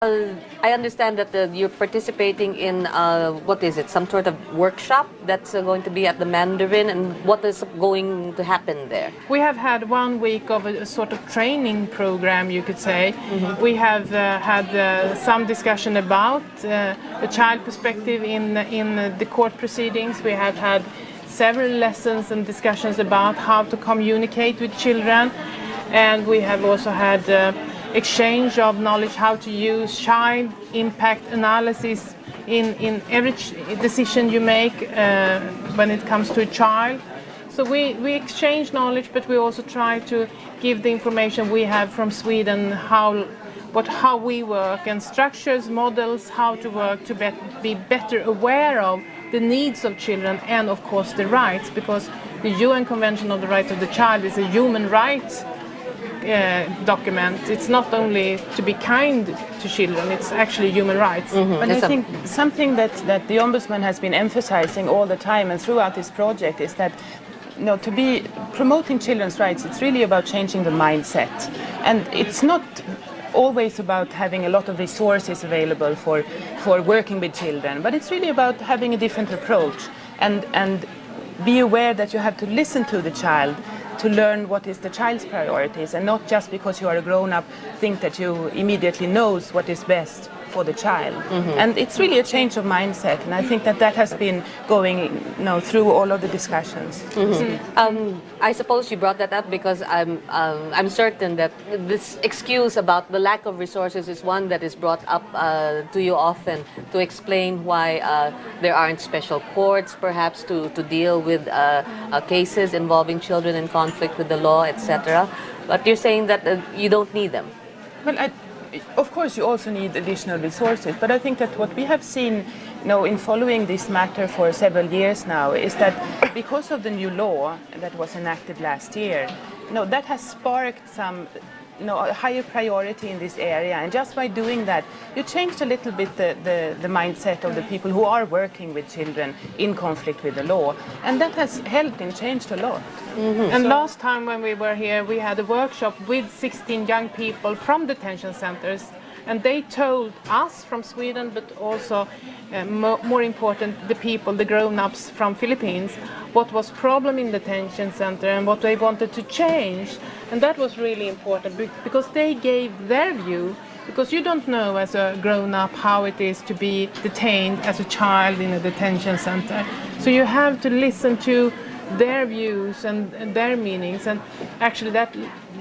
I understand that you're participating in, what is it, some sort of workshop that's going to be at the Mandarin, and what is going to happen there? We have had 1 week of a sort of training program, you could say. We have had some discussion about the child perspective in the court proceedings. We have had several lessons and discussions about how to communicate with children, and we have also had exchange of knowledge how to use child impact analysis in every decision you make when it comes to a child. So we exchange knowledge, but we also try to give the information we have from Sweden, how we work, and structures, models, how to work to be better aware of the needs of children and of course the rights, because the UN Convention on the Rights of the Child is a human rights document. It's not only to be kind to children, it's actually human rights. But I think something that the Ombudsman has been emphasizing all the time and throughout this project is that to be promoting children's rights, it's really about changing the mindset. And it's not always about having a lot of resources available for working with children, but it's really about having a different approach and be aware that you have to listen to the child to learn what is the child's priorities, and not just because you are a grown-up think that you immediately knows what is best for the child. And it's really a change of mindset, and I think that has been going through all of the discussions. I suppose you brought that up because I'm certain that this excuse about the lack of resources is one that is brought up to you often to explain why there aren't special courts perhaps to deal with cases involving children in conflict with the law, etc. But you're saying that you don't need them. Well, of course, you also need additional resources, but I think that what we have seen in following this matter for several years now is that because of the new law that was enacted last year, that has sparked some a higher priority in this area, and just by doing that you changed a little bit the mindset of the people who are working with children in conflict with the law, and that has helped and changed a lot. And last time when we were here, we had a workshop with 16 young people from detention centers, and they told us from Sweden, but also more important, the grown-ups from Philippines, what was problem in the detention center and what they wanted to change. And that was really important because they gave their view, because you don't know as a grown-up how it is to be detained as a child in a detention center. So you have to listen to their views and their meanings, and actually that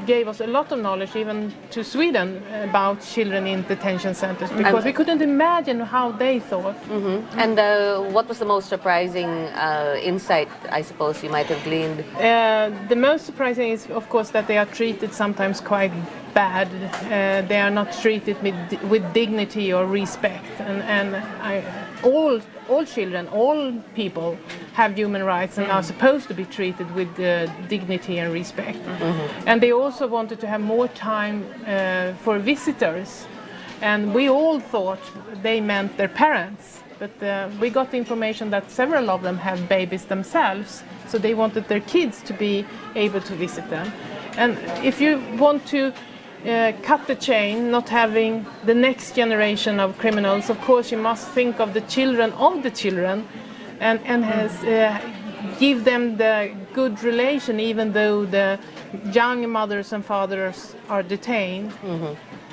gave us a lot of knowledge even to Sweden about children in detention centers, because we couldn't imagine how they thought. And what was the most surprising insight, I suppose, you might have gleaned? The most surprising is, of course, that they are treated sometimes quite bad. They are not treated with dignity or respect, and all children, all people have human rights and are supposed to be treated with dignity and respect. And they also wanted to have more time for visitors, and we all thought they meant their parents, but we got the information that several of them have babies themselves, so they wanted their kids to be able to visit them. And if you want to cut the chain, not having the next generation of criminals, of course you must think of the children and give them the good relation, even though the young mothers and fathers are detained.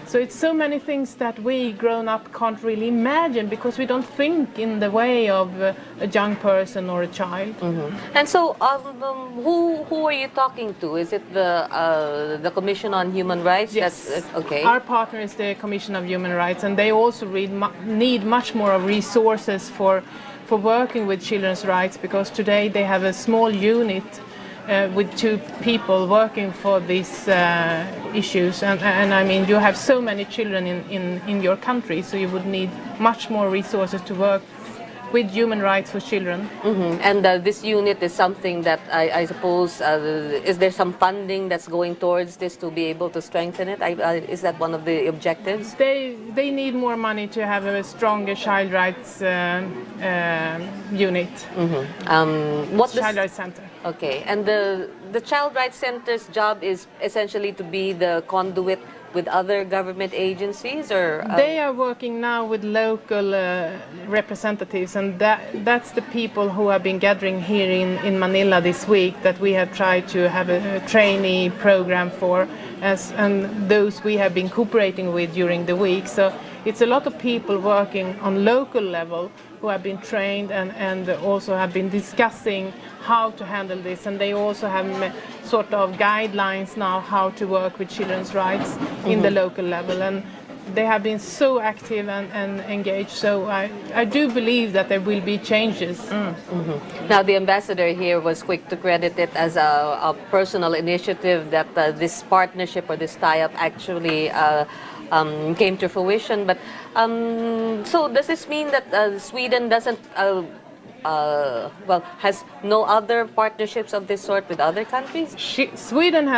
So it's so many things that we grown up can't really imagine, because we don't think in the way of a young person or a child. And so who are you talking to? Is it the Commission on Human Rights? Yes. That's, okay. Our partner is the Commission of Human Rights, and they also need much more of resources for working with children's rights, because today they have a small unit with 2 people working for these issues, and I mean, you have so many children in your country, so you would need much more resources to work with human rights for children. And this unit is something that I suppose, is there some funding that's going towards this to be able to strengthen it? Is that one of the objectives? They need more money to have a stronger child rights unit. Child rights center. Okay, and the Child Rights Center's job is essentially to be the conduit with other government agencies, or They are working now with local representatives, and that's the people who have been gathering here in Manila this week that we have tried to have a trainee program for, and those we have been cooperating with during the week. So it's a lot of people working on local level who have been trained and also have been discussing how to handle this, and they also have sort of guidelines now how to work with children's rights in the local level, and they have been so active and engaged, so I do believe that there will be changes. Now, the ambassador here was quick to credit it as a personal initiative that this partnership or this tie-up actually came to fruition. But so does this mean that Sweden doesn't, has no other partnerships of this sort with other countries? Sweden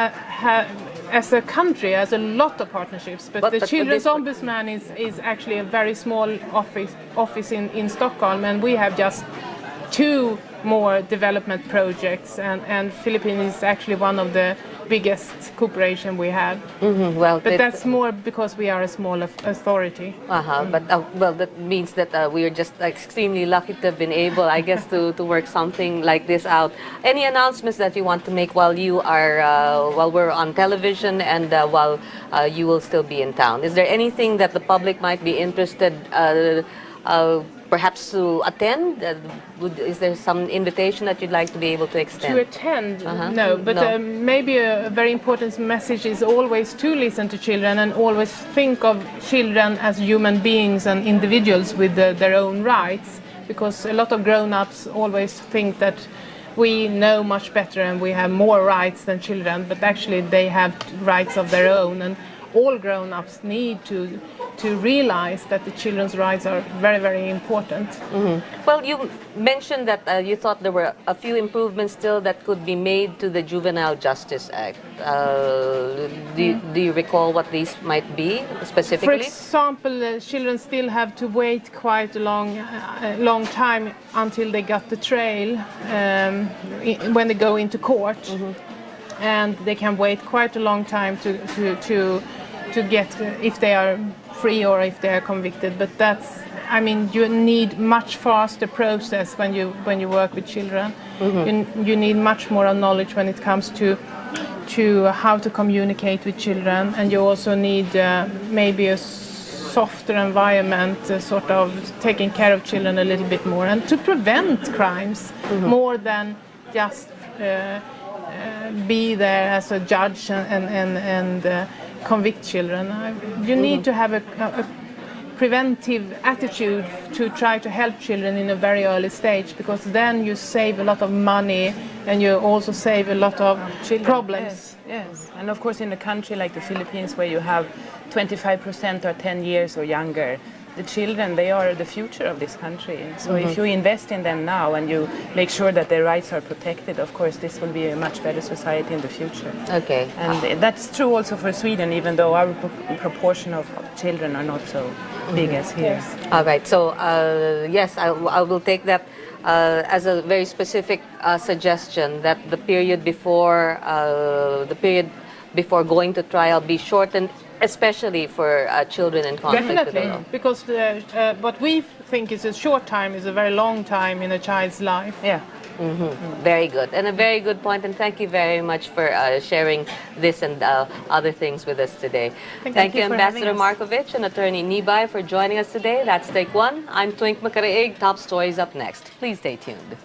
as a country has a lot of partnerships, but the Children's Ombudsman is actually a very small office in Stockholm, and we have just 2 more development projects, and Philippines is actually one of the biggest cooperation we have. Well, but that's more because we are a small authority. But well, that means that we are just extremely lucky to have been able, I guess, to work something like this out. Any announcements that you want to make while you are while we're on television and while you will still be in town? Is there anything that the public might be interested perhaps to attend? Is there some invitation that you'd like to be able to extend? To attend? No, but maybe a very important message is always to listen to children and always think of children as human beings and individuals with their own rights, because a lot of grown-ups always think that we know much better and we have more rights than children, but actually they have rights of their own, and all grown-ups need to realize that the children's rights are very, very important. Well, you mentioned that you thought there were a few improvements still that could be made to the Juvenile Justice Act. Do you recall what these might be specifically? For example, children still have to wait quite a long time until they got the trail when they go into court. And they can wait quite a long time to get if they are free or if they are convicted. But that's, I mean, you need much faster process when you work with children. You need much more knowledge when it comes to how to communicate with children, and you also need maybe a softer environment, sort of taking care of children a little bit more, and to prevent crimes more than just be there as a judge and convict children. You need to have a preventive attitude to try to help children in a very early stage, because then you save a lot of money and you also save a lot of problems. Yes, and of course in a country like the Philippines, where you have 25% are 10 years or younger, the children, they are the future of this country. So if you invest in them now and you make sure that their rights are protected, of course this will be a much better society in the future. Okay. And that's true also for Sweden, even though our proportion of children are not so big as here. Yes. All right. So yes, I will take that as a very specific suggestion, that the period before going to trial be shortened, especially for children in conflict. Definitely, because what we think is a short time is a very long time in a child's life. Yeah. Very good, and a very good point, and thank you very much for sharing this and other things with us today. Thank you, Ambassador Markovic and Attorney Nibay, for joining us today. That's Take One. I'm Twink Makaraig. Top stories up next. Please stay tuned.